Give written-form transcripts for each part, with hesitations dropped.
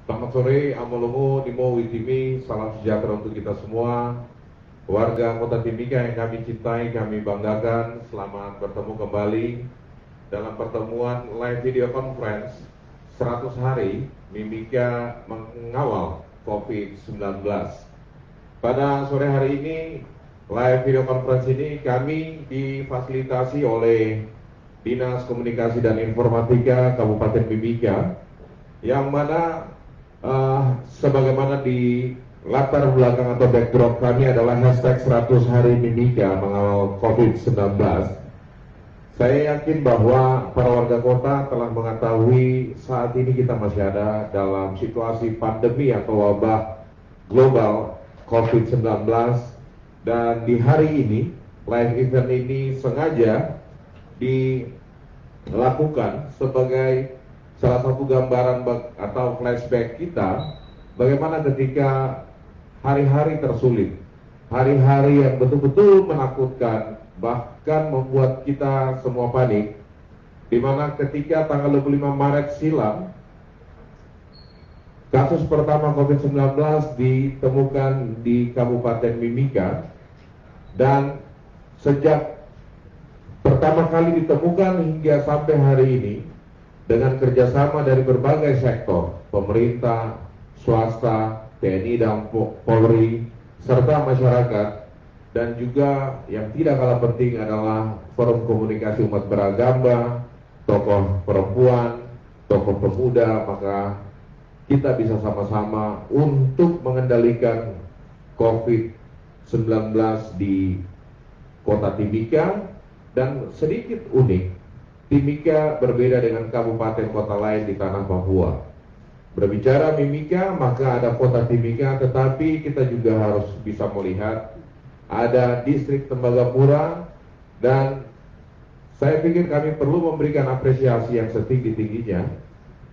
Selamat sore, Amolomo, Nimo, Witimi, salam sejahtera untuk kita semua. Warga Kota Timika yang kami cintai, kami banggakan, selamat bertemu kembali dalam pertemuan live video conference 100 hari Mimika mengawal COVID-19. Pada sore hari ini, live video conference ini kami difasilitasi oleh Dinas Komunikasi dan Informatika Kabupaten Mimika, yang mana sebagaimana di latar belakang atau backdrop kami adalah hashtag 100 hari Mimika mengawal COVID-19. Saya yakin bahwa para warga kota telah mengetahui saat ini kita masih ada dalam situasi pandemi atau wabah global COVID-19, dan di hari ini live event ini sengaja dilakukan sebagai salah satu gambaran atau flashback kita bagaimana ketika hari-hari tersulit, hari-hari yang betul-betul menakutkan, bahkan membuat kita semua panik, di mana ketika tanggal 25 Maret silam kasus pertama COVID-19 ditemukan di Kabupaten Mimika, dan sejak pertama kali ditemukan hingga sampai hari ini, dengan kerjasama dari berbagai sektor, pemerintah, swasta, TNI dan Polri, serta masyarakat, dan juga yang tidak kalah penting adalah forum komunikasi umat beragama, tokoh perempuan, tokoh pemuda, maka kita bisa sama-sama untuk mengendalikan COVID-19 di Kota Timika. Dan sedikit unik, Timika berbeda dengan kabupaten kota lain di tanah Papua. Berbicara Mimika, maka ada kota Timika, tetapi kita juga harus bisa melihat ada distrik Tembagapura, dan saya pikir kami perlu memberikan apresiasi yang setinggi-tingginya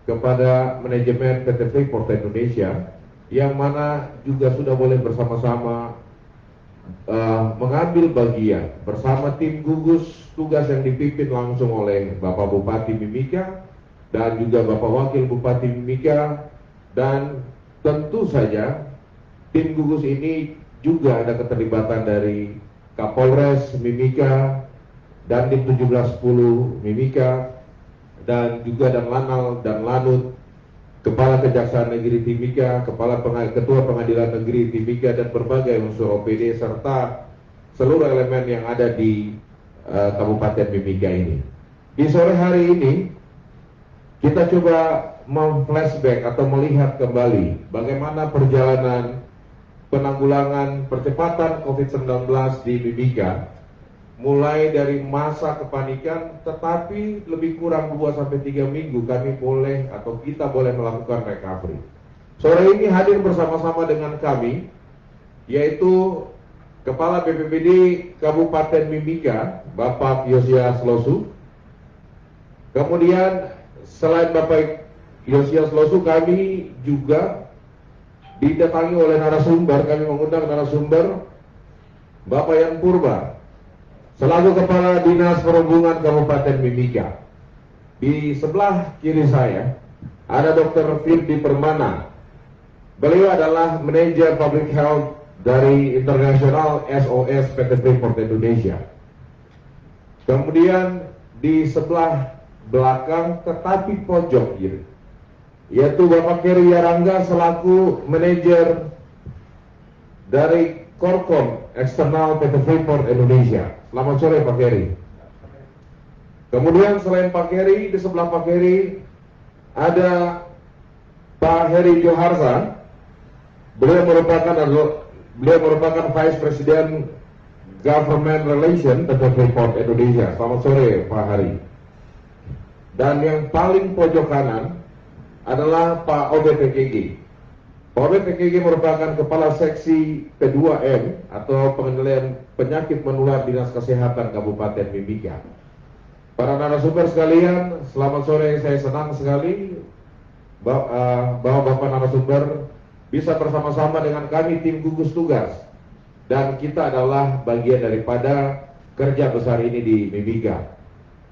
kepada manajemen PT Freeport Indonesia, yang mana juga sudah boleh bersama-sama mengambil bagian bersama tim gugus tugas yang dipimpin langsung oleh Bapak Bupati Mimika dan juga Bapak Wakil Bupati Mimika, dan tentu saja tim gugus ini juga ada keterlibatan dari Kapolres Mimika dan Dim 1710 Mimika, dan juga dan Lanal dan Lanut, Kepala Kejaksaan Negeri Timika, Ketua Pengadilan Negeri Timika, dan berbagai unsur OPD serta seluruh elemen yang ada di Kabupaten Mimika ini. Di sore hari ini kita coba memflashback atau melihat kembali bagaimana perjalanan penanggulangan percepatan COVID-19 di Mimika, mulai dari masa kepanikan, tetapi lebih kurang 2-3 minggu kami boleh atau kita boleh melakukan recovery. Sore ini hadir bersama-sama dengan kami, yaitu Kepala BPBD Kabupaten Mimika, Bapak Yosias Losu. Kemudian selain Bapak Yosias Losu, kami juga didatangi oleh narasumber, kami mengundang narasumber Bapak Yan Purba, selaku Kepala Dinas Perhubungan Kabupaten Mimika. Di sebelah kiri saya ada Dr. Firdi Permana. Beliau adalah Manajer Public Health dari International SOS PT Freeport Indonesia. Kemudian di sebelah belakang tetapi pojok kiri, yaitu Bapak Keri Yarangga selaku Manajer dari Korkom Eksternal PT Freeport Indonesia. Selamat sore Pak Keri. Kemudian selain Pak Keri, di sebelah Pak Keri ada Pak Heri Joharsa. Beliau merupakan Vice President Government Relation PT Freeport Indonesia. Selamat sore Pak Hari. Dan yang paling pojok kanan adalah Pak OBPKG. Pak OBPKG merupakan Kepala Seksi P2M atau Pengendalian Penyakit Menular Dinas Kesehatan Kabupaten Mimika. Para narasumber sekalian, selamat sore. Saya senang sekali bahwa Bapak narasumber bisa bersama-sama dengan kami tim gugus tugas, dan kita adalah bagian daripada kerja besar ini di Mimika.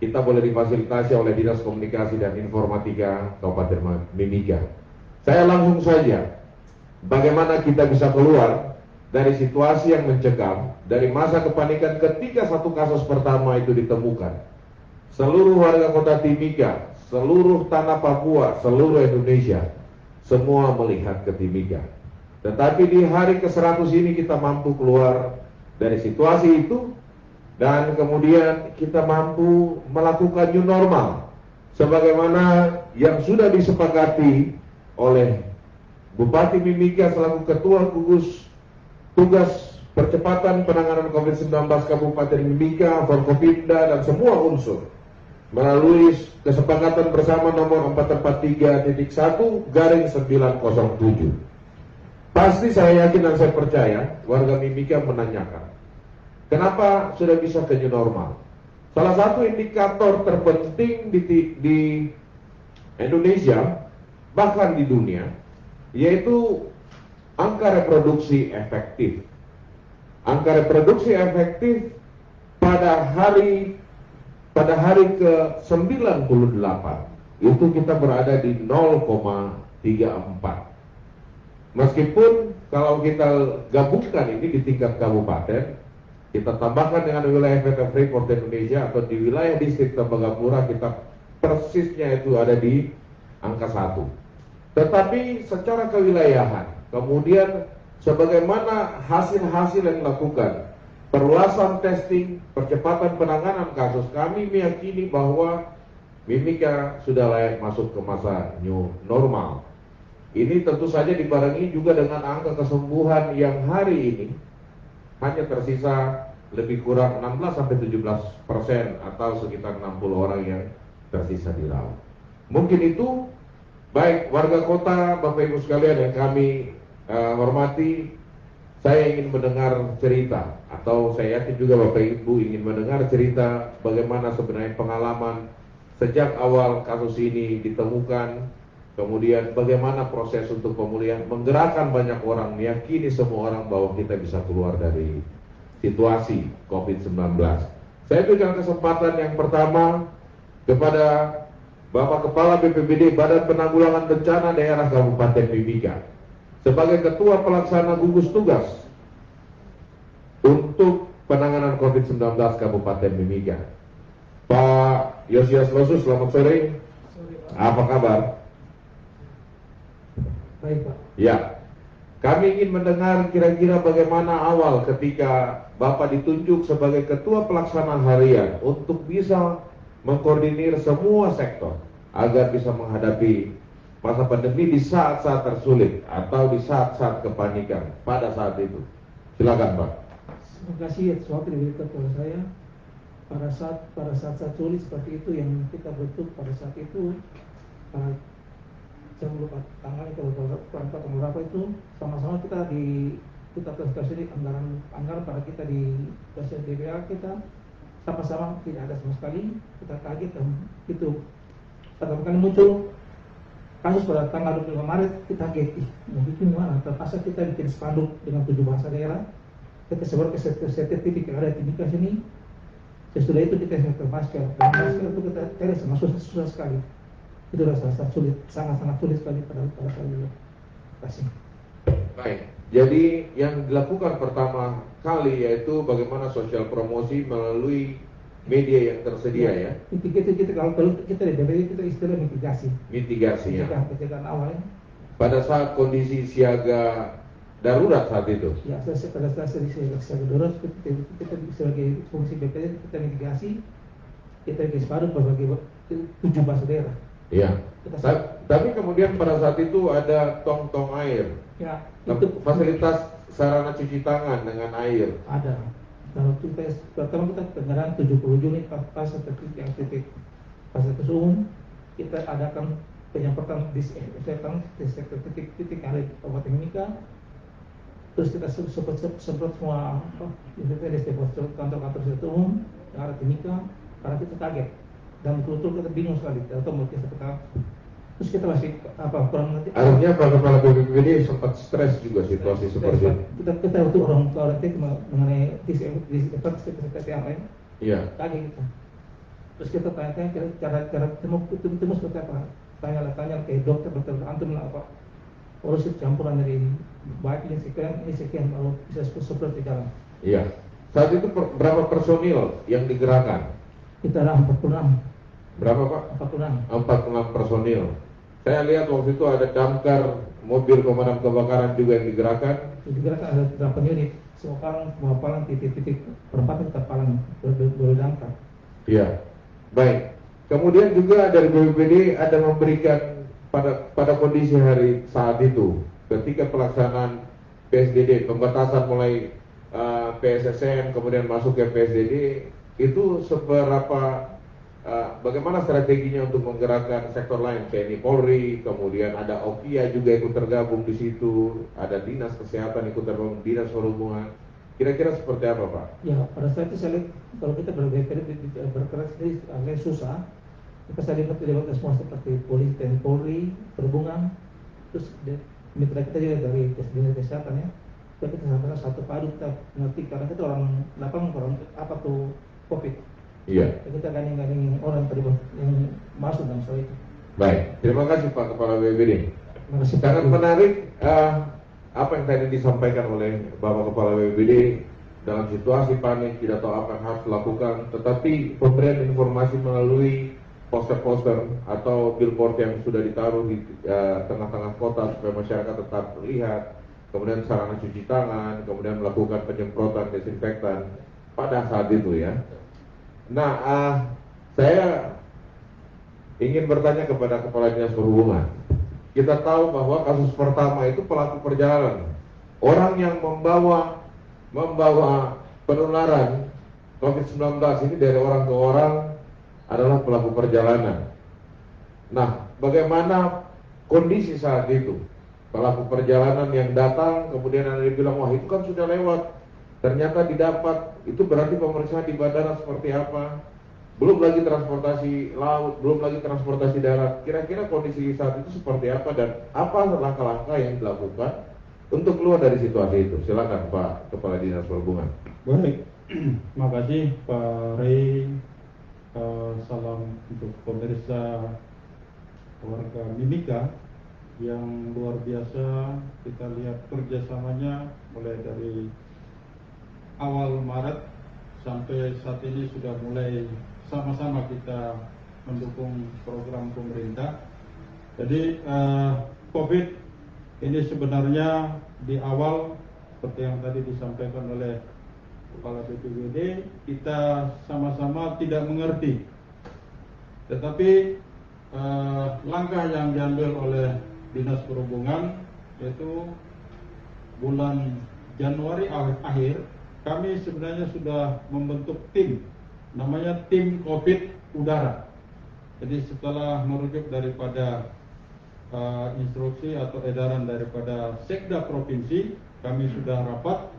Kita boleh difasilitasi oleh Dinas Komunikasi dan Informatika Kabupaten Mimika. Saya langsung saja, bagaimana kita bisa keluar dari situasi yang mencekam, dari masa kepanikan ketika satu kasus pertama itu ditemukan. Seluruh warga kota Timika, seluruh tanah Papua, seluruh Indonesia, semua melihat ke Timika. Tetapi di hari ke-100 ini kita mampu keluar dari situasi itu, dan kemudian kita mampu melakukan new normal sebagaimana yang sudah disepakati oleh Bupati Mimika selaku Ketua Gugus Tugas Percepatan Penanganan COVID-19 Kabupaten Mimika, Forkopimda, dan semua unsur melalui kesepakatan bersama nomor 443.1/907. Pasti saya yakin dan saya percaya warga Mimika menanyakan, kenapa sudah bisa ke new normal? Salah satu indikator terpenting di Indonesia, bahkan di dunia, yaitu angka reproduksi efektif. Angka reproduksi efektif pada hari ke-98 itu kita berada di 0,34. Meskipun kalau kita gabungkan ini di tingkat kabupaten, kita tambahkan dengan wilayah PT Freeport Indonesia atau di wilayah distrik Tembagapura, kita persisnya itu ada di angka 1. Tetapi secara kewilayahan, kemudian sebagaimana hasil-hasil yang dilakukan, perluasan testing, percepatan penanganan kasus, kami meyakini bahwa Mimika sudah layak masuk ke masa new normal. Ini tentu saja dibarengi juga dengan angka kesembuhan yang hari ini hanya tersisa lebih kurang 16-17% atau sekitar 60 orang yang tersisa dirawat. Mungkin itu, baik warga kota, Bapak Ibu sekalian yang kami hormati, saya ingin mendengar cerita, atau saya yakin juga Bapak Ibu ingin mendengar cerita bagaimana sebenarnya pengalaman sejak awal kasus ini ditemukan, kemudian bagaimana proses untuk pemulihan, menggerakkan banyak orang, meyakini semua orang bahwa kita bisa keluar dari situasi COVID-19. Saya berikan kesempatan yang pertama kepada Bapak Kepala BPBD Badan Penanggulangan Bencana Daerah Kabupaten Mimika sebagai Ketua Pelaksana Gugus Tugas untuk penanganan COVID-19 Kabupaten Mimika. Pak Yosias Losus, selamat sore. Apa kabar? Baik, Pak. Ya, kami ingin mendengar kira-kira bagaimana awal ketika Bapak ditunjuk sebagai Ketua Pelaksana Harian untuk bisa mengkoordinir semua sektor agar bisa menghadapi masa pandemi di saat-saat tersulit atau di saat-saat kepanikan pada saat itu. Silakan, Pak. Terima kasih atas waktu yang diberikan kepada saya pada saat sulit seperti itu yang kita bentuk pada saat itu. Saya lupa tanggalnya kalau berapa itu, sama-sama kita kasih anggaran pada kita di dosen DBA kita, sama-sama tidak ada sama sekali. Kita kaget dan itu pertama kali muncul kasus pada tanggal 25 Maret, kita kaget, mau bikin mana? Terpaksa kita bikin spanduk dengan 7 bahasa daerah, kita sebar ke setiap titik yang ada di Timika sini. Sesudah itu kita setor masker, dan masker itu kita cari sama susah sekali. Itu rasa sulit, sangat-sangat sulit sekali pada saat itu. Terima kasih. Baik, jadi yang dilakukan pertama kali yaitu bagaimana sosial promosi melalui media yang tersedia ya. Kita kalau kita di DPD kita istilah mitigasi. Mitigasi ya. Pencegahan awalnya. Pada saat kondisi siaga darurat saat itu. Ya, pada saat siaga darurat kita sebagai fungsi BPD kita mitigasi, kita separuh berbagai 7 bahasa daerah. Iya. Tapi kemudian pada saat itu ada tong-tong air. Ya, itu fasilitas sarana cuci tangan dengan air. Ada. Kalau kita pertama kita kendaraan 70 unit pas yang titik fasilitas umum, kita adakan penyemprotan disinfektan di sektor titik yang ada di Kabupaten Mimika. Terus kita semprot semua di kantor-kantor fasilitas umum yang ada di Mimika, karena kita kaget. Dan betul-betul kita bingung sekali, atau mungkin kita terus kita masih kurang mengerti. Artinya Pak Kepala BPBD sempat stres juga situasi seperti itu. Kita untuk orang mengenai disinfektan yang lain. Iya. Kaget kita. Terus kita tanya-tanya cara temu seperti apa? Tanya ke dokter antum apa? polusi campuran dari baik ini sekian baru bisa seperti jalan. Iya. Saat itu berapa personil yang digerakkan? Kita ada 46. Berapa Pak? 46. 46 personil. Saya lihat waktu itu ada damkar, mobil pemadam kebakaran juga yang digerakkan. Digerakkan ada 8 unit. Sekarang pengapalan titik-titik perempatan terpalang berdampak. Iya. Baik. Kemudian juga dari BPBD ada memberikan pada kondisi hari saat itu, ketika pelaksanaan PSBB, pembatasan mulai PSSM kemudian masuk ke PSBB, itu bagaimana strateginya untuk menggerakkan sektor lain, TNI Polri, kemudian ada OKIA juga ikut tergabung di situ, ada dinas kesehatan ikut tergabung, dinas perhubungan. Kira-kira seperti apa Pak? Ya, pada saat itu saya lihat kalau kita bergerak sendiri agak susah. Kita saya lihat terlibat semua seperti polisi, TNI Polri, perhubungan, terus mitra kita juga dari dinas kesehatan ya. Kita sama-sama satu padu kita ngerti karena kita orang lapangan, orang apa tuh COVID. Iya. Kita ganding orang terlibat yang masuk dalam soal itu. Baik, terima kasih Pak Kepala BPBD. Terima kasih. Sangat menarik apa yang tadi disampaikan oleh Bapak Kepala BPBD. Dalam situasi panik tidak tahu apa yang harus dilakukan, tetapi pemberian informasi melalui poster-poster atau billboard yang sudah ditaruh di tengah-tengah kota supaya masyarakat tetap terlihat, kemudian sarana cuci tangan, kemudian melakukan penyemprotan desinfektan pada saat itu ya. Nah, saya ingin bertanya kepada Kepala Dinas Perhubungan. Kita tahu bahwa kasus pertama itu pelaku perjalanan, orang yang membawa penularan COVID-19 ini dari orang ke orang adalah pelaku perjalanan. Nah, bagaimana kondisi saat itu? Pelaku perjalanan yang datang, kemudian ada yang bilang, wah itu kan sudah lewat, ternyata didapat, itu berarti pemeriksaan di bandara seperti apa? Belum lagi transportasi laut, belum lagi transportasi darat. Kira-kira kondisi saat itu seperti apa dan apa langkah-langkah yang dilakukan untuk keluar dari situasi itu? Silakan Pak Kepala Dinas Perhubungan. Baik, terima kasih Pak Rey. Salam untuk pemirsa warga Mimika yang luar biasa. Kita lihat kerjasamanya mulai dari awal Maret sampai saat ini sudah mulai sama-sama kita mendukung program pemerintah. Jadi COVID ini sebenarnya di awal seperti yang tadi disampaikan oleh Kepala BPBD, kita sama-sama tidak mengerti. Tetapi langkah yang diambil oleh Dinas Perhubungan yaitu bulan Januari akhir, kami sebenarnya sudah membentuk tim, namanya tim COVID udara. Jadi setelah merujuk daripada instruksi atau edaran daripada Sekda Provinsi, kami sudah rapat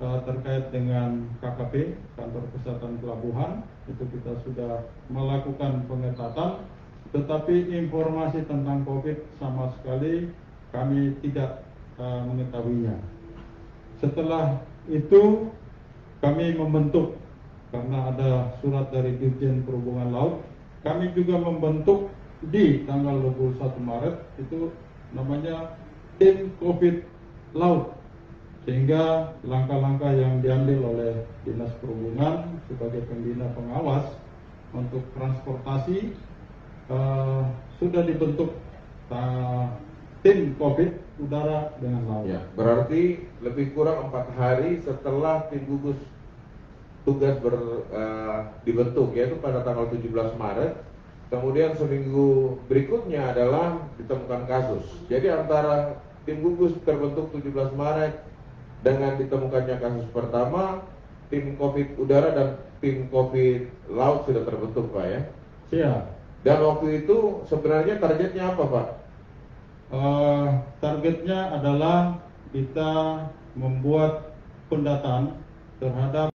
terkait dengan KKP, Kantor Kesehatan Pelabuhan. Itu kita sudah melakukan pengetatan, tetapi informasi tentang COVID sama sekali kami tidak mengetahuinya. Setelah itu kami membentuk, karena ada surat dari Dirjen Perhubungan Laut, kami juga membentuk di tanggal 21 Maret itu namanya tim COVID Laut, sehingga langkah-langkah yang diambil oleh Dinas Perhubungan sebagai pembina pengawas untuk transportasi sudah dibentuk tim COVID udara dengan laut. Ya, berarti lebih kurang 4 hari setelah tim gugus tugas dibentuk, yaitu pada tanggal 17 Maret. Kemudian seminggu berikutnya adalah ditemukan kasus. Jadi antara tim gugus terbentuk 17 Maret dengan ditemukannya kasus pertama, tim COVID udara dan tim COVID laut sudah terbentuk Pak ya? Siap. Dan waktu itu sebenarnya targetnya apa Pak? Targetnya adalah kita membuat pendataan terhadap